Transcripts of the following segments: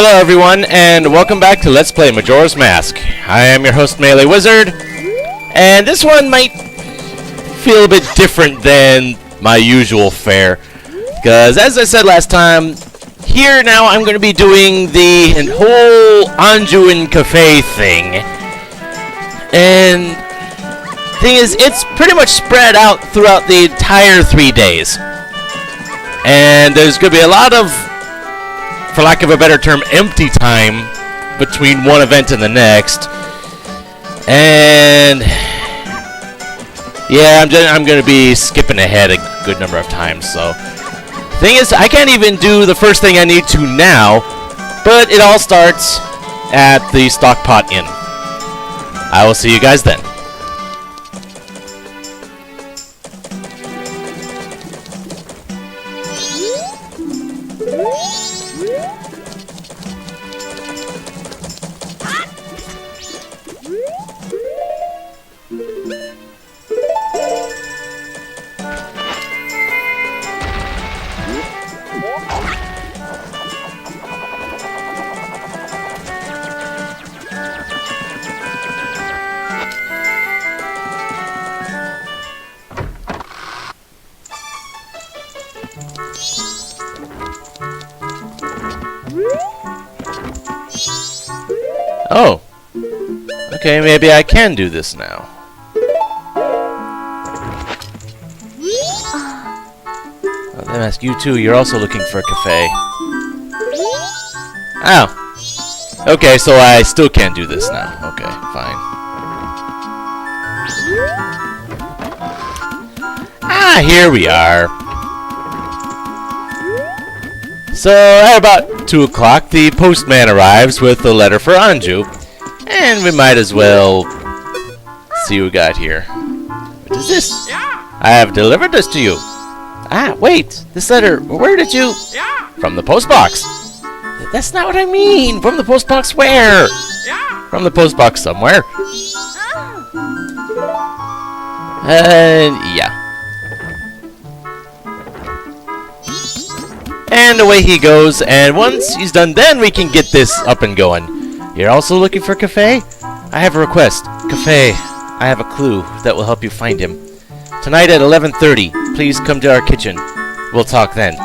Hello everyone, and welcome back to Let's Play Majora's Mask. I am your host, MeleeWizard, and this one might feel a bit different than my usual fare, because as I said last time, here now I'm going to be doing the whole Anju and Cafe thing. And thing is, it's pretty much spread out throughout the entire 3 days. And there's going to be a lot of, for lack of a better term, empty time between one event and the next. And yeah, I'm going to be skipping ahead a good number of times. So thing is, I can't even do the first thing I need to now, but it all starts at the Stockpot Inn. I will see you guys then. Oh. Okay, maybe I can do this now. Let me ask you too, you're also looking for a cafe. Oh. Okay, so I still can't do this now. Okay, fine. Ah, here we are. So, at about 2 o'clock, the postman arrives with a letter for Anju. And we might as well see what we got here. What is this? Yeah. I have delivered this to you. Ah, wait. This letter, where did you... Yeah. From the post box. That's not what I mean. From the post box where? Yeah. From the post box somewhere. Yeah. And away he goes, and once he's done, then we can get this up and going. You're also looking for Cafe? I have a request. Cafe, I have a clue that will help you find him. Tonight at 11:30, please come to our kitchen. We'll talk then.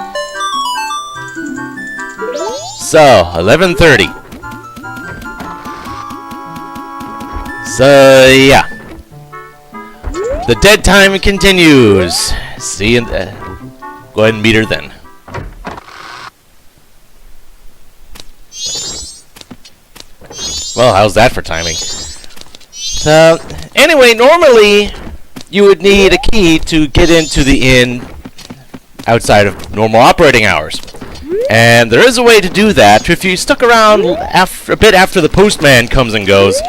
So, 11:30. So, yeah. The dead time continues. See you in go ahead and meet her then. Well, how's that for timing? So, anyway, normally you would need a key to get into the inn outside of normal operating hours. And there is a way to do that. If you stuck around a bit after the postman comes and goes,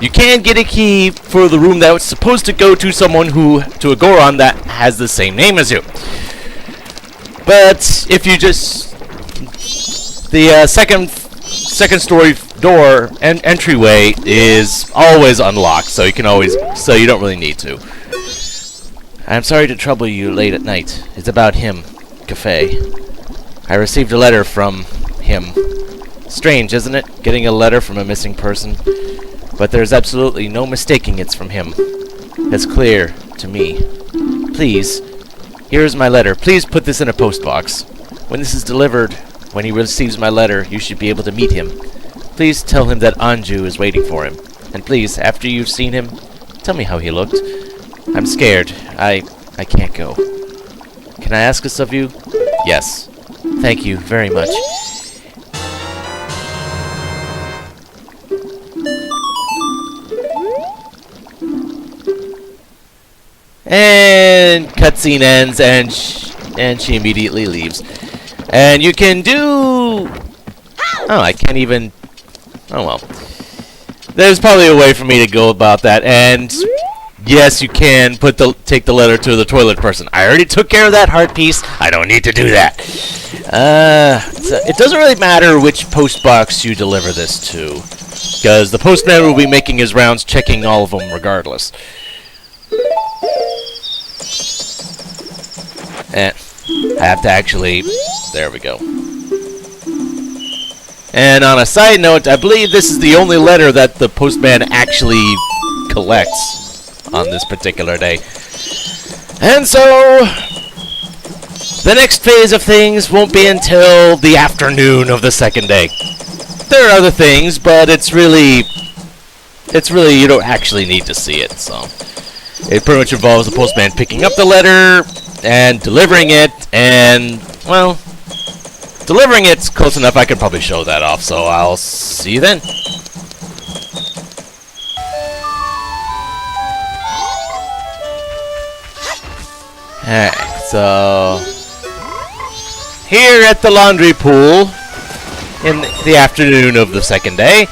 you can get a key for the room that was supposed to go to someone to a Goron that has the same name as you. But if you just... The second story door and entryway is always unlocked, so you don't really need to. I'm sorry to trouble you late at night. It's about him, Cafe. I received a letter from him. Strange, isn't it? Getting a letter from a missing person. But there's absolutely no mistaking it's from him. It's clear to me. Please, here's my letter. Please put this in a post box. When this is delivered, when he receives my letter, you should be able to meet him. Please tell him that Anju is waiting for him. And please, after you've seen him, tell me how he looked. I'm scared. I can't go. Can I ask this of you? Yes. Thank you very much. And cutscene ends, and she immediately leaves. And you can do... Oh, I can't even... Oh, well. There's probably a way for me to go about that. And yes, you can take the letter to the toilet person. I already took care of that heart piece. I don't need to do that. So it doesn't really matter which post box you deliver this to, because the postman will be making his rounds checking all of them regardless. And I have to actually... There we go. And on a side note, I believe this is the only letter that the postman actually collects on this particular day. And so, the next phase of things won't be until the afternoon of the second day. There are other things, but it's really, you don't actually need to see it, so. It pretty much involves the postman picking up the letter and delivering it, and, well, delivering it's close enough I could probably show that off, so I'll see you then. Alright, so here at the laundry pool in the afternoon of the second day.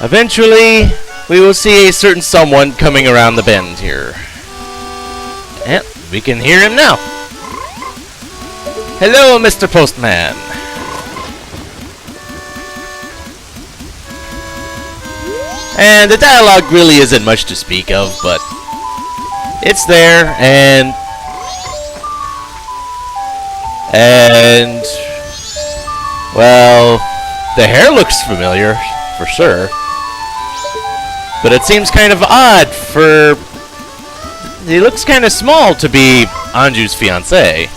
Eventually, we will see a certain someone coming around the bend here. And we can hear him now. Hello, Mr. Postman. And the dialogue really isn't much to speak of, but it's there, and well, the hair looks familiar, for sure. But it seems kind of odd for... He looks kind of small to be Anju's fiancé.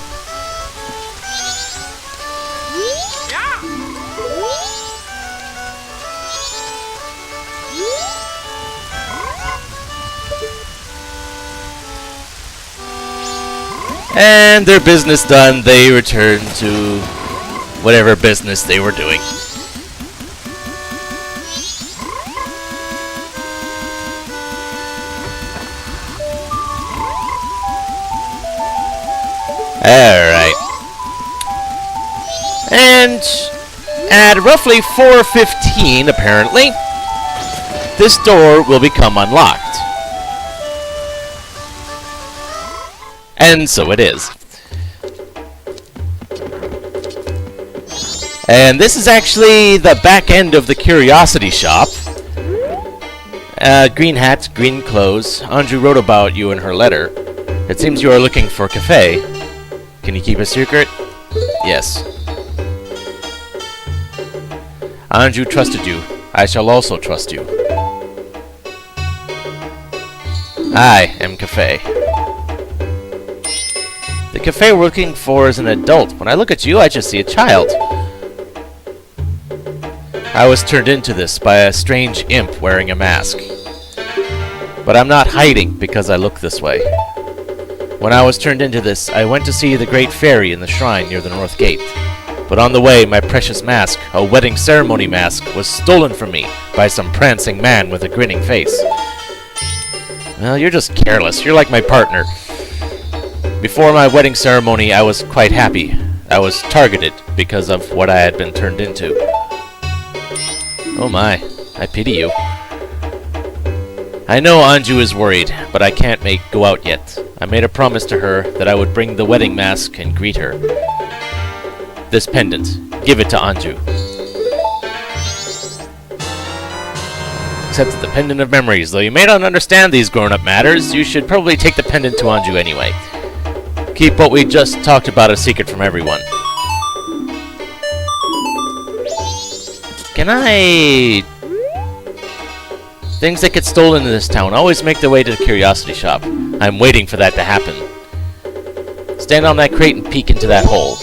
And their business done, they return to whatever business they were doing. Alright. And at roughly 4:15, apparently, this door will become unlocked. And so it is. And this is actually the back end of the curiosity shop. Green hat, green clothes. Anju wrote about you in her letter. It seems you are looking for cafe. Can you keep a secret? Yes. Anju trusted you. I shall also trust you. I am Cafe. The cafe we're looking for is an adult. When I look at you, I just see a child. I was turned into this by a strange imp wearing a mask. But I'm not hiding because I look this way. When I was turned into this, I went to see the great fairy in the shrine near the north gate. But on the way, my precious mask, a wedding ceremony mask, was stolen from me by some prancing man with a grinning face. Well, you're just careless. You're like my partner. Before my wedding ceremony, I was quite happy. I was targeted because of what I had been turned into. Oh my, I pity you. I know Anju is worried, but I can't go out yet. I made a promise to her that I would bring the wedding mask and greet her. This pendant, give it to Anju. Except the pendant of memories. Though you may not understand these grown-up matters, you should probably take the pendant to Anju anyway. Keep what we just talked about a secret from everyone. Can I... Things that get stolen in this town always make their way to the curiosity shop. I'm waiting for that to happen. Stand on that crate and peek into that hole.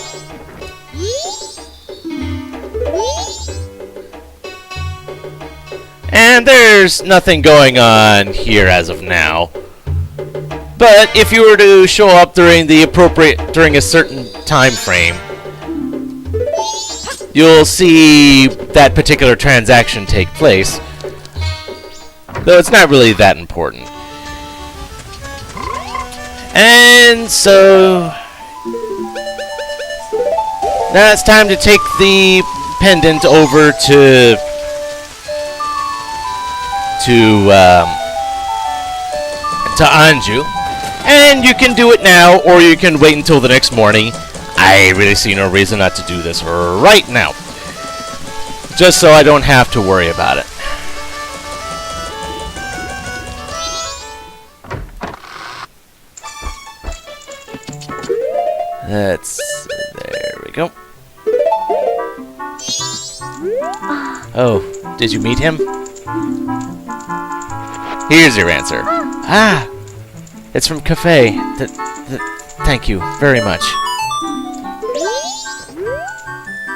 And there's nothing going on here as of now. But if you were to show up during a certain time frame, you'll see that particular transaction take place. Though it's not really that important. And so now it's time to take the pendant over to Anju. And you can do it now, or you can wait until the next morning. I really see no reason not to do this right now. Just so I don't have to worry about it. There we go. Oh, did you meet him? Here's your answer. Ah! It's from Cafe. Thank you very much.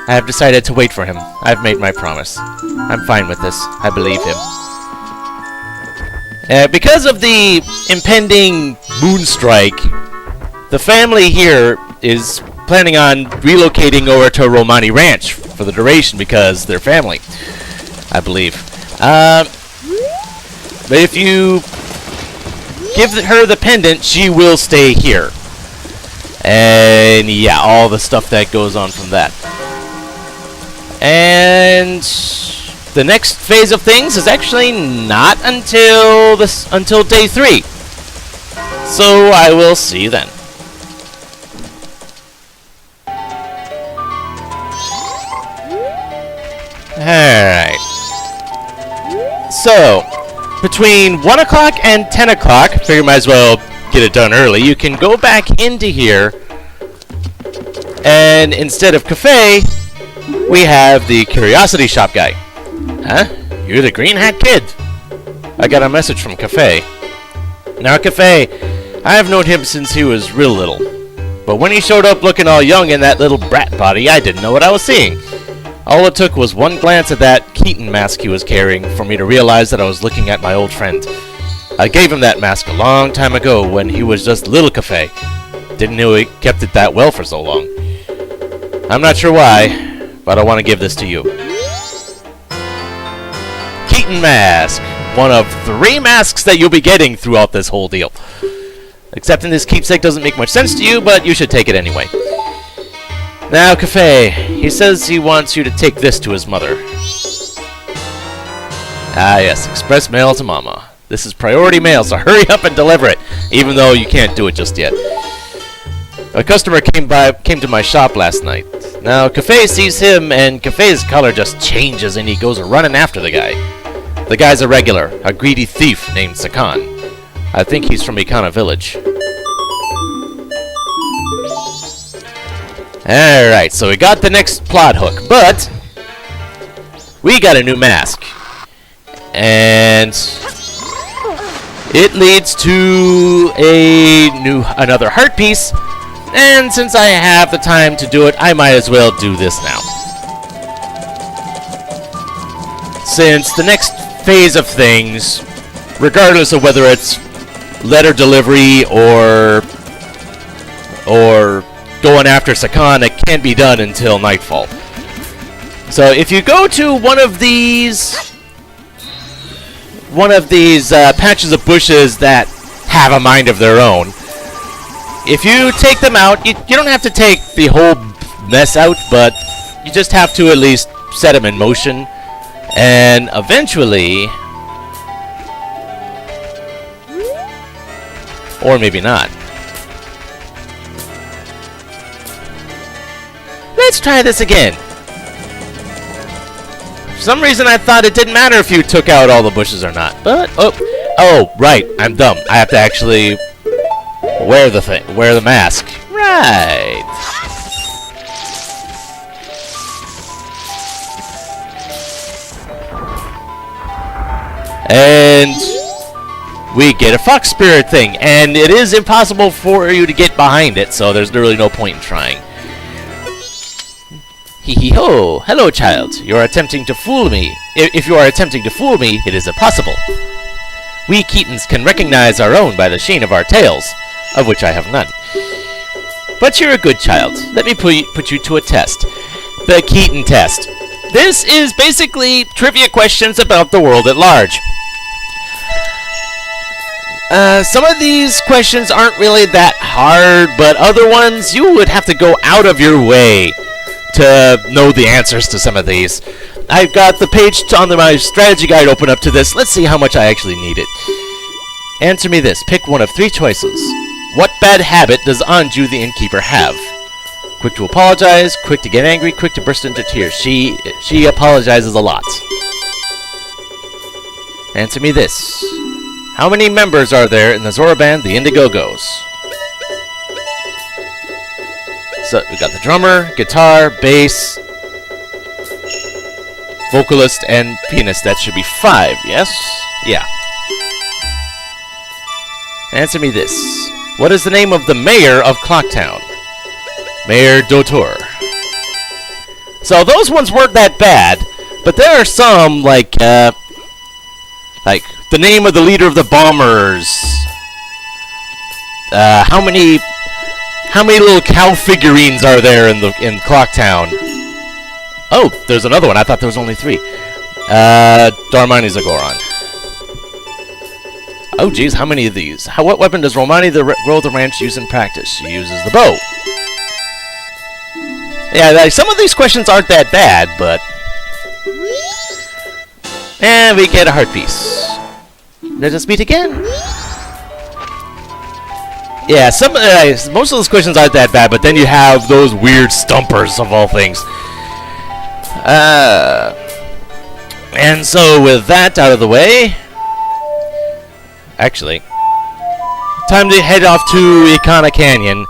I have decided to wait for him. I've made my promise. I'm fine with this. I believe him. Because of the impending moonstrike, the family here is planning on relocating over to Romani Ranch for the duration because they're family, I believe. But if you give her the pendant, she will stay here. And yeah, all the stuff that goes on from that. And the next phase of things is actually not until day 3. So I will see you then. Alright. So, between 1 o'clock and 10 o'clock, I figure might as well get it done early, you can go back into here, and instead of Cafe, we have the Curiosity Shop guy. Huh? You're the Green Hat Kid? I got a message from Cafe. Now, Cafe, I have known him since he was real little. But when he showed up looking all young in that little brat body, I didn't know what I was seeing. All it took was one glance at that Keaton mask he was carrying for me to realize that I was looking at my old friend. I gave him that mask a long time ago when he was just Little Cafe. Didn't know he kept it that well for so long. I'm not sure why, but I want to give this to you. Keaton mask. One of 3 masks that you'll be getting throughout this whole deal. Accepting this keepsake doesn't make much sense to you, but you should take it anyway. Now, Cafe, he says he wants you to take this to his mother. Ah, yes, express mail to Mama. This is priority mail, so hurry up and deliver it, even though you can't do it just yet. A customer came to my shop last night. Now, Cafe sees him, and Cafe's color just changes, and he goes running after the guy. The guy's a regular, a greedy thief named Sakan. I think he's from Ikana Village. Alright, so we got the next plot hook, but we got a new mask. And it leads to another heart piece, and since I have the time to do it, I might as well do this now. Since the next phase of things, regardless of whether it's letter delivery or going after Sakan, it can't be done until nightfall. So if you go to one of these patches of bushes that have a mind of their own, if you take them out, you don't have to take the whole mess out, but you just have to at least set them in motion, and eventually, or maybe not. Let's try this again. For some reason I thought it didn't matter if you took out all the bushes or not. But oh, right, I'm dumb. I have to actually wear the mask. Right. And we get a fox spirit thing, and it is impossible for you to get behind it, so there's really no point in trying. Hee-hee-ho! Hello, child. You are attempting to fool me. If you are attempting to fool me, it is impossible. We Keatons can recognize our own by the sheen of our tails, of which I have none. But you're a good child. Let me put you to a test. The Keaton test. This is basically trivia questions about the world at large. Some of these questions aren't really that hard, but other ones, you would have to go out of your way to know the answers to some of these. I've got the page on my strategy guide open up to this. Let's see how much I actually need it. Answer me this. Pick one of 3 choices. What bad habit does Anju the innkeeper have? Quick to apologize, quick to get angry, quick to burst into tears. She apologizes a lot. Answer me this. How many members are there in the Zora band, the Indigogos? So we got the drummer, guitar, bass, vocalist, and pianist. That should be 5, yes? Yeah. Answer me this. What is the name of the mayor of Clocktown? Mayor Dotor. So those ones weren't that bad, but there are some, like the name of the leader of the bombers. How many little cow figurines are there in Clocktown? Oh, there's another one. I thought there was only 3. Darmani Zagoron. Oh, geez, how many of these? What weapon does Romani the Grow the Ranch use in practice? She uses the bow. Yeah, like, some of these questions aren't that bad, but... And we get a heart piece. Let us meet again. Yeah, most of those questions aren't that bad, but then you have those weird stumpers of all things. And so with that out of the way... Actually, time to head off to Ikana Canyon,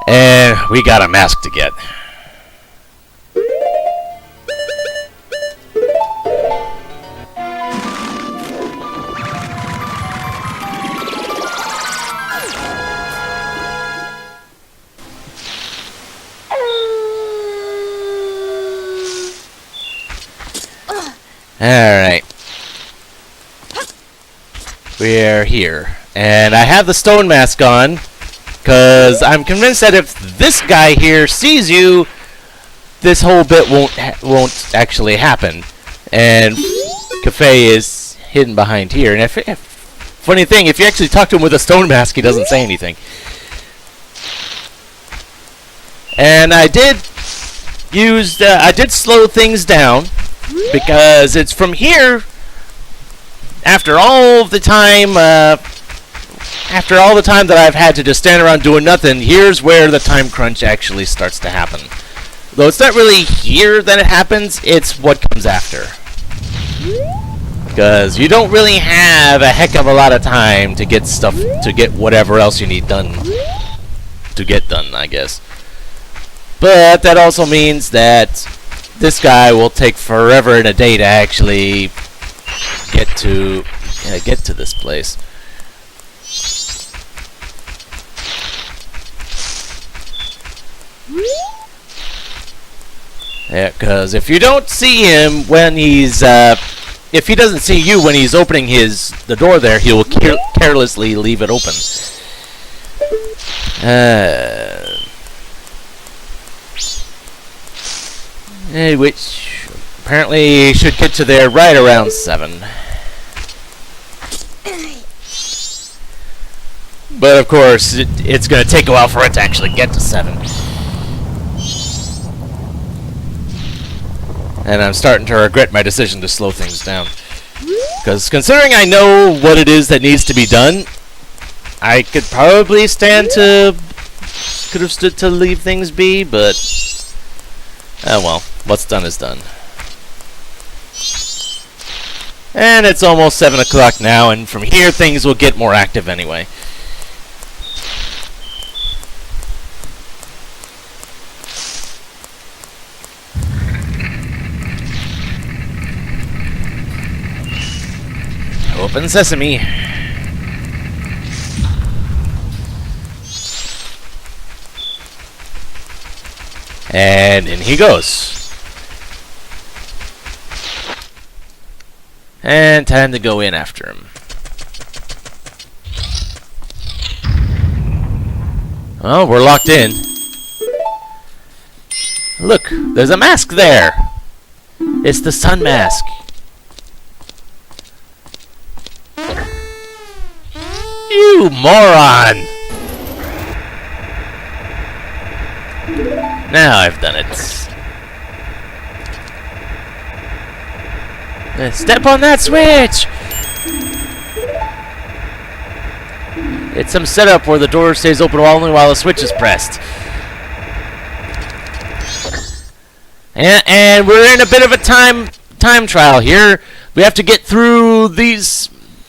and we got a mask to get. Alright. We're here. And I have the stone mask on, because I'm convinced that if this guy here sees you, this whole bit won't actually happen. And Cafe is hidden behind here. And funny thing, if you actually talk to him with a stone mask, he doesn't say anything. And I did slow things down, because it's from here. After all the time that I've had to just stand around doing nothing, here's where the time crunch actually starts to happen. Though it's not really here that it happens, it's what comes after. Because you don't really have a heck of a lot of time to get whatever else you need done. To get done, I guess. But that also means that this guy will take forever and a day to actually get to this place. Yeah, because if you don't see him when he's if he doesn't see you when he's opening the door there, he will carelessly leave it open. Which apparently should get to there right around 7. But of course, it's going to take a while for it to actually get to 7. And I'm starting to regret my decision to slow things down. Because considering I know what it is that needs to be done, I could probably could have stood to leave things be, but... oh well, what's done is done. And it's almost 7 o'clock now, and from here things will get more active anyway. Open sesame. And in he goes. And time to go in after him. Oh, we're locked in. Look, there's a mask there. It's the sun mask. You moron! Now I've done it. Step on that switch! It's some setup where the door stays open only while the switch is pressed. And we're in a bit of a time trial here. We have to get through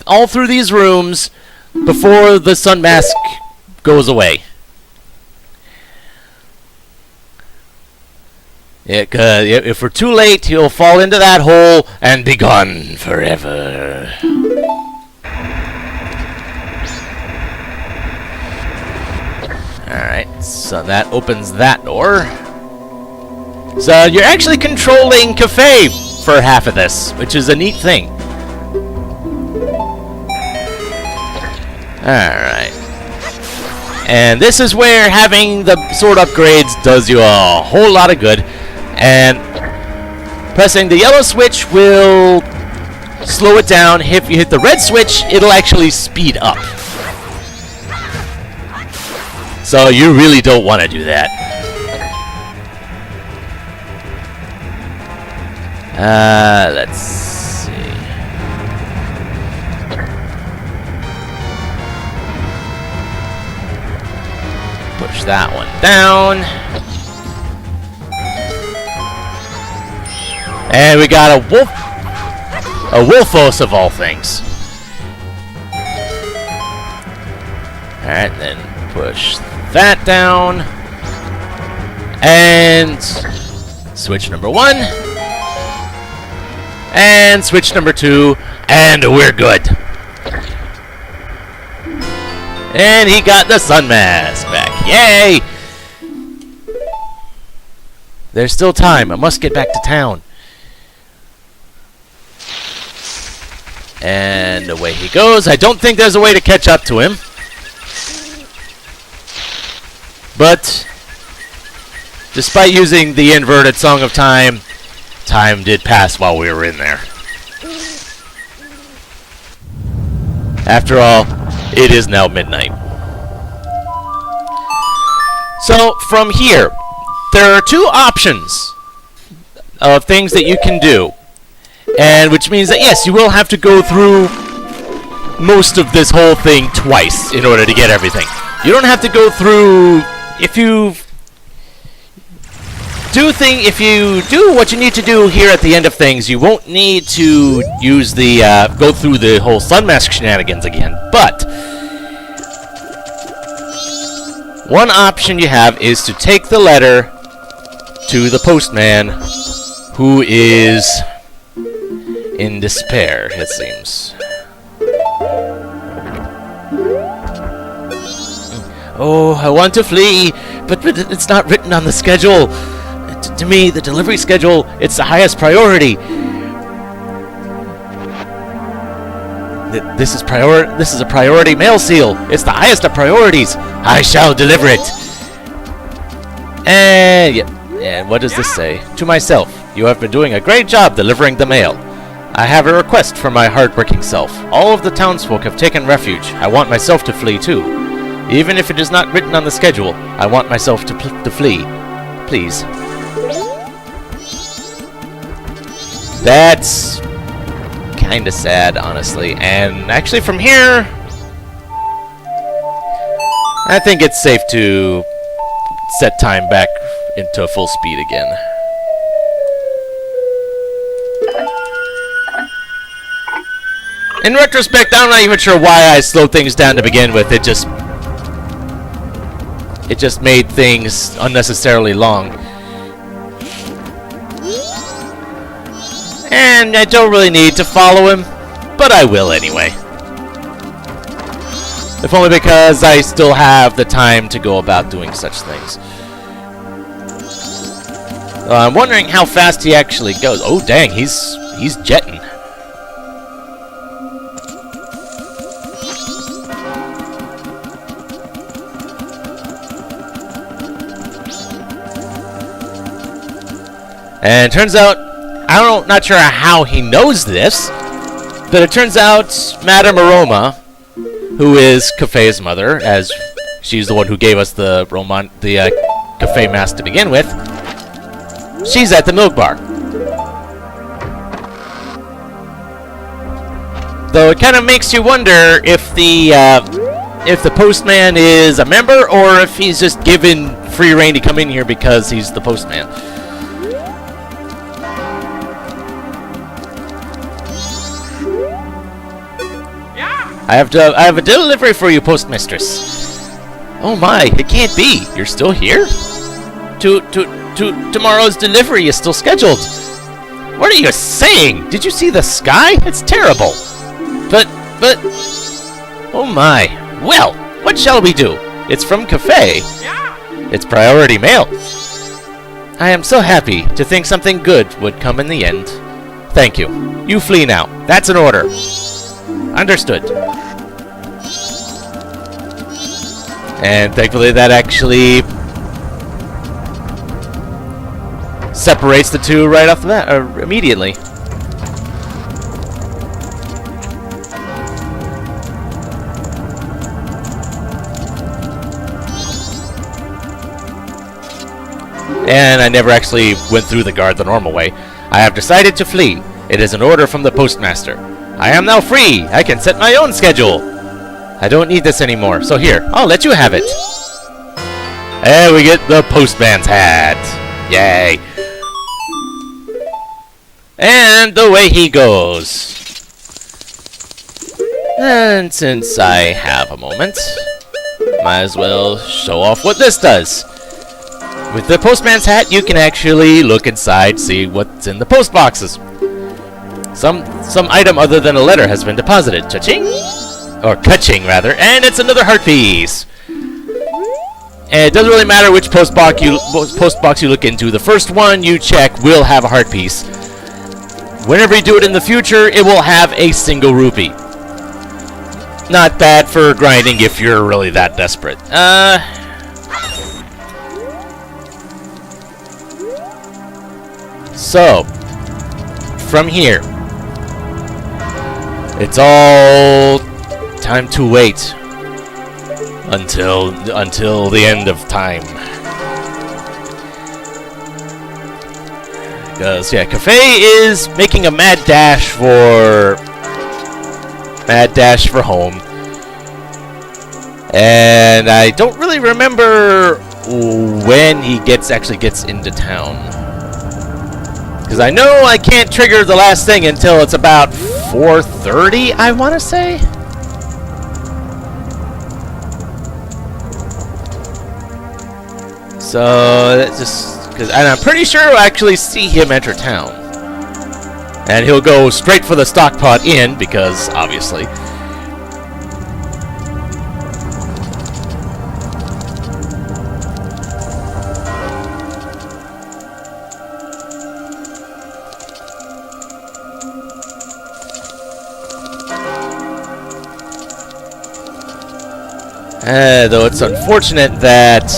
all through these rooms before the sun mask goes away. If we're too late, he'll fall into that hole and be gone forever. Alright, so that opens that door. So you're actually controlling Cafe for half of this, which is a neat thing. Alright. And this is where having the sword upgrades does you a whole lot of good. And pressing the yellow switch will slow it down. If you hit the red switch, it'll actually speed up. So you really don't want to do that. Let's see. Push that one down. And we got a Wolfos of all things. Alright, then push that down. And switch number 1. And switch number 2. And we're good. And he got the sun mask back. Yay! There's still time. I must get back to town. And away he goes. I don't think there's a way to catch up to him. But despite using the inverted Song of Time, time did pass while we were in there. After all, it is now midnight. So from here, there are 2 options of things that you can do. And which means that, yes, you will have to go through most of this whole thing twice in order to get everything. You don't have to go through... If you do what you need to do here at the end of things, you won't need to use the, go through the whole Sun Mask shenanigans again. But one option you have is to take the letter to the postman, who is in despair, it seems. Oh, I want to flee, but it's not written on the schedule. To me, the delivery schedule, it's the highest priority. This is a priority mail seal. It's the highest of priorities. I shall deliver it. And yeah, and what does this say? To myself, you have been doing a great job delivering the mail. I have a request for my hard-working self. All of the townsfolk have taken refuge. I want myself to flee too. Even if it is not written on the schedule, I want myself to flee. Please. That's kinda sad, honestly. And actually from here, I think it's safe to set time back into full speed again. In retrospect, I'm not even sure why I slowed things down to begin with. It just made things unnecessarily long. And I don't really need to follow him, but I will anyway. If only because I still have the time to go about doing such things. I'm wondering how fast he actually goes. Oh dang, he's jetting. And it turns out, not sure how he knows this, but it turns out Madame Aroma, who is Cafe's mother, as she's the one who gave us the Cafe mask to begin with, she's at the milk bar. Though it kind of makes you wonder if the postman is a member or if he's just given free rein to come in here because he's the postman. I have a delivery for you, postmistress. Oh my, it can't be. You're still here? Tomorrow's delivery is still scheduled. What are you saying? Did you see the sky? It's terrible. But, oh my. Well, what shall we do? It's from Cafe. It's priority mail. I am so happy to think something good would come in the end. Thank you. You flee now. That's an order. Understood. And thankfully that actually separates the two right off the bat, immediately. And I never actually went through the guard the normal way. I have decided to flee. It is an order from the postmaster. I am now free. I can set my own schedule. I don't need this anymore, so here, I'll let you have it. And we get the postman's hat. Yay. And away he goes. And since I have a moment, might as well show off what this does. With the postman's hat, you can actually look inside, see what's in the post boxes. Some item other than a letter has been deposited. Cha-ching! Or ka-ching, rather. And it's another heart piece. And it doesn't really matter which post box you look into. The first one you check will have a heart piece. Whenever you do it in the future, it will have a single rupee. Not bad for grinding if you're really that desperate. So, from here, it's all time to wait until the end of time. Because yeah, Cafe is making a mad dash for home, and I don't really remember when he actually gets into town. Because I know I can't trigger the last thing until it's about 4:30, I want to say. So that's just because, and I'm pretty sure I'll actually see him enter town, and he'll go straight for the stockpot inn because obviously. Though it's unfortunate that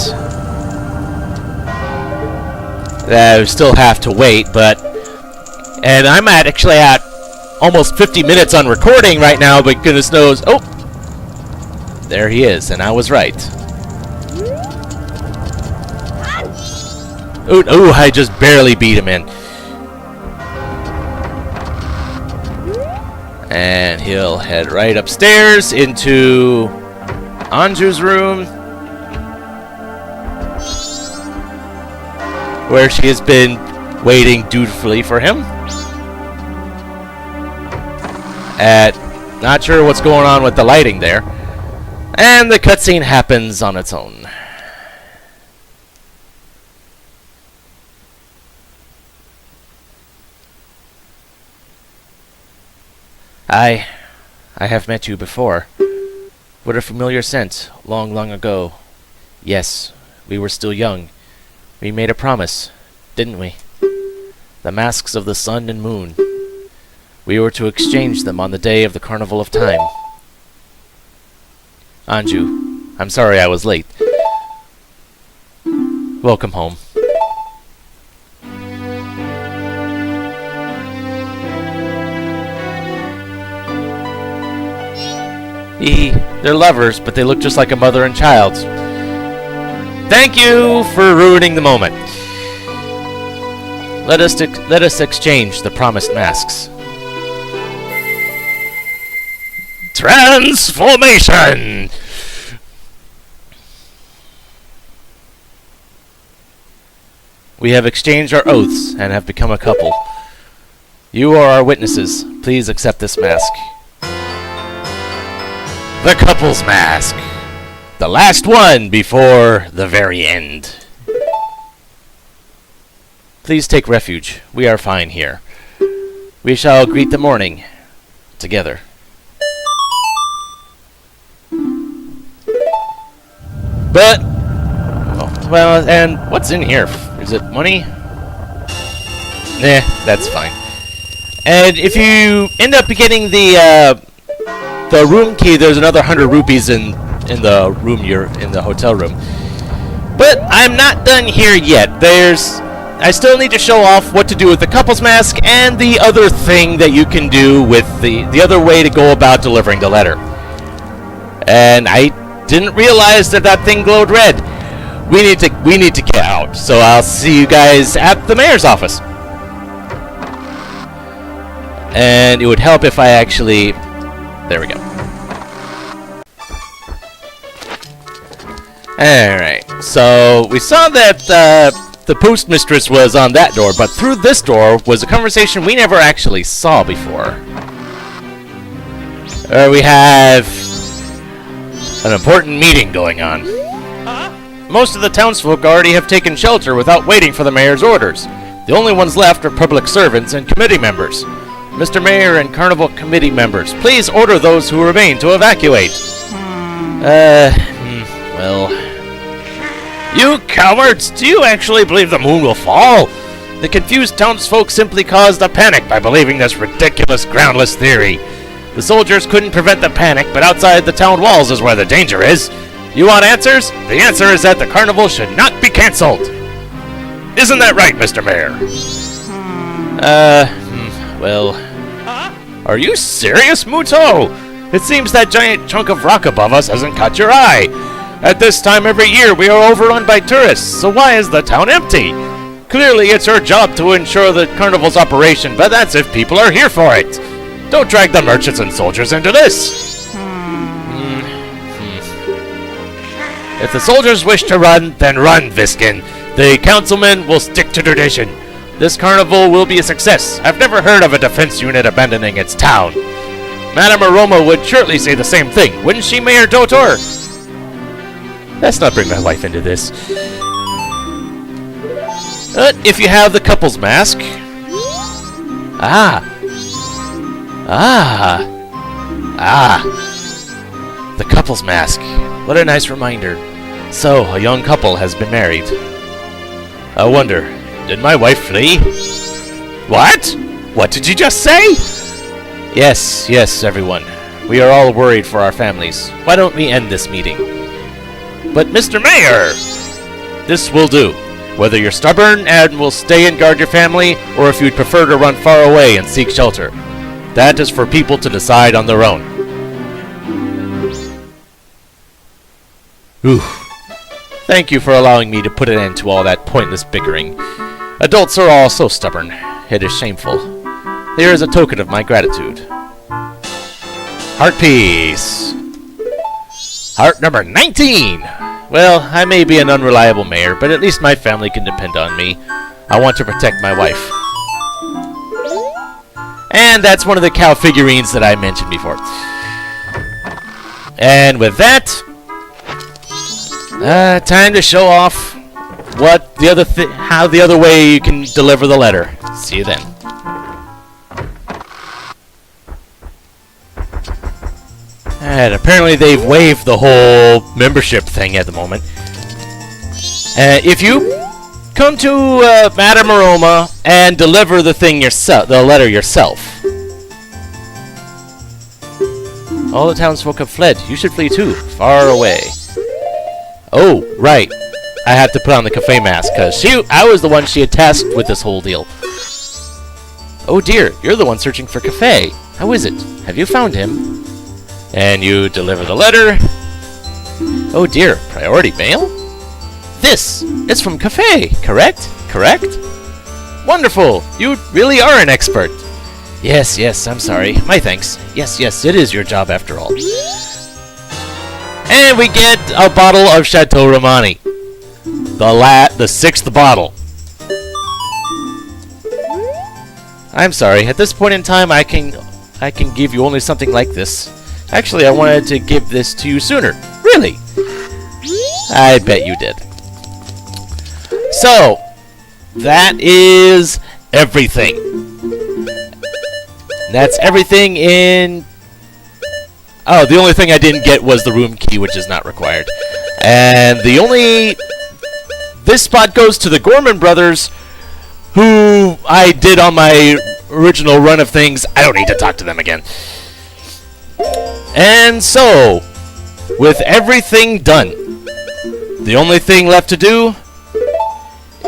we still have to wait, and I'm actually at almost 50 minutes on recording right now, but goodness knows, oh, there he is, and I was right. Oh, I just barely beat him in. And he'll head right upstairs into Anju's room, where she has been waiting dutifully for him. Not sure what's going on with the lighting there. And the cutscene happens on its own. I have met you before. What a familiar scent, long, long ago. Yes, we were still young. We made a promise, didn't we? The masks of the sun and moon. We were to exchange them on the day of the Carnival of Time. Anju, I'm sorry I was late. Welcome home. They're lovers, but they look just like a mother and child. Thank you for ruining the moment. Let us exchange the promised masks. Transformation! We have exchanged our oaths and have become a couple. You are our witnesses. Please accept this mask. The couple's mask. The last one before the very end. Please take refuge. We are fine here. We shall greet the morning together. But, oh, well, and what's in here? Is it money? Nah, that's fine. And if you end up getting the room key, there's another 100 rupees in the room you're in, the hotel room. But I'm not done here yet. I still need to show off what to do with the couple's mask and the other thing that you can do with the other way to go about delivering the letter. And I didn't realize that thing glowed red. We need to get out. So I'll see you guys at the mayor's office. And it would help if I actually... There we go. Alright, so we saw that the postmistress was on that door, but through this door was a conversation we never actually saw before. We have an important meeting going on. Most of the townsfolk already have taken shelter without waiting for the mayor's orders. The only ones left are public servants and committee members. Mr. Mayor and Carnival Committee members, please order those who remain to evacuate. Well... You cowards! Do you actually believe the moon will fall? The confused townsfolk simply caused a panic by believing this ridiculous, groundless theory. The soldiers couldn't prevent the panic, but outside the town walls is where the danger is. You want answers? The answer is that the carnival should not be cancelled. Isn't that right, Mr. Mayor? Well... Are you serious, Muto? It seems that giant chunk of rock above us hasn't caught your eye. At this time every year we are overrun by tourists, so why is the town empty? Clearly it's your job to ensure the carnival's operation, but that's if people are here for it. Don't drag the merchants and soldiers into this. If the soldiers wish to run, then run, Viskin. The councilmen will stick to tradition. This carnival will be a success. I've never heard of a defense unit abandoning its town. Madame Aroma would surely say the same thing, wouldn't she, Mayor Dotor? Let's not bring my wife into this. If you have the couple's mask... The couple's mask. What a nice reminder. So, a young couple has been married. I wonder, did my wife flee? What? What did you just say? Yes, everyone. We are all worried for our families. Why don't we end this meeting? But Mr. Mayor! This will do. Whether you're stubborn and will stay and guard your family, or if you'd prefer to run far away and seek shelter. That is for people to decide on their own. Oof. Thank you for allowing me to put an end to all that pointless bickering. Adults are all so stubborn. It is shameful. Here is a token of my gratitude. Heart piece. Heart number 19! Well, I may be an unreliable mayor, but at least my family can depend on me. I want to protect my wife. And that's one of the cow figurines that I mentioned before. And with that, time to show off what the other how the other way you can deliver the letter. See you then. And apparently they've waived the whole membership thing at the moment. If you come to Madame Aroma and deliver the thing yourself, the letter yourself. All the townsfolk have fled. You should flee too, far away. Oh, right. I have to put on the cafe mask because I was the one she had tasked with this whole deal. Oh dear, you're the one searching for Cafe. How is it? Have you found him? And you deliver the letter. Oh dear, priority mail? This is from Cafe, correct? Correct? Wonderful! You really are an expert. Yes, I'm sorry. My thanks. Yes, it is your job after all. And we get a bottle of Chateau Romani. The 6th bottle. I'm sorry, at this point in time I can give you only something like this. Actually, I wanted to give this to you sooner. Really? I bet you did. So, that is everything. That's everything in... Oh, the only thing I didn't get was the room key, which is not required. And the only... This spot goes to the Gorman brothers, who I did on my original run of things. I don't need to talk to them again. And so, with everything done, the only thing left to do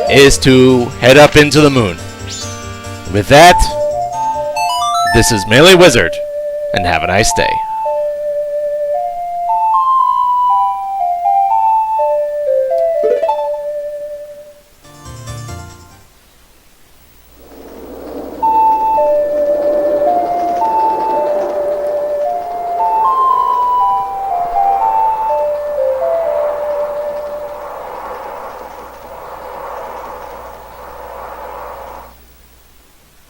is to head up into the moon. With that, this is MeleeWizard, and have a nice day.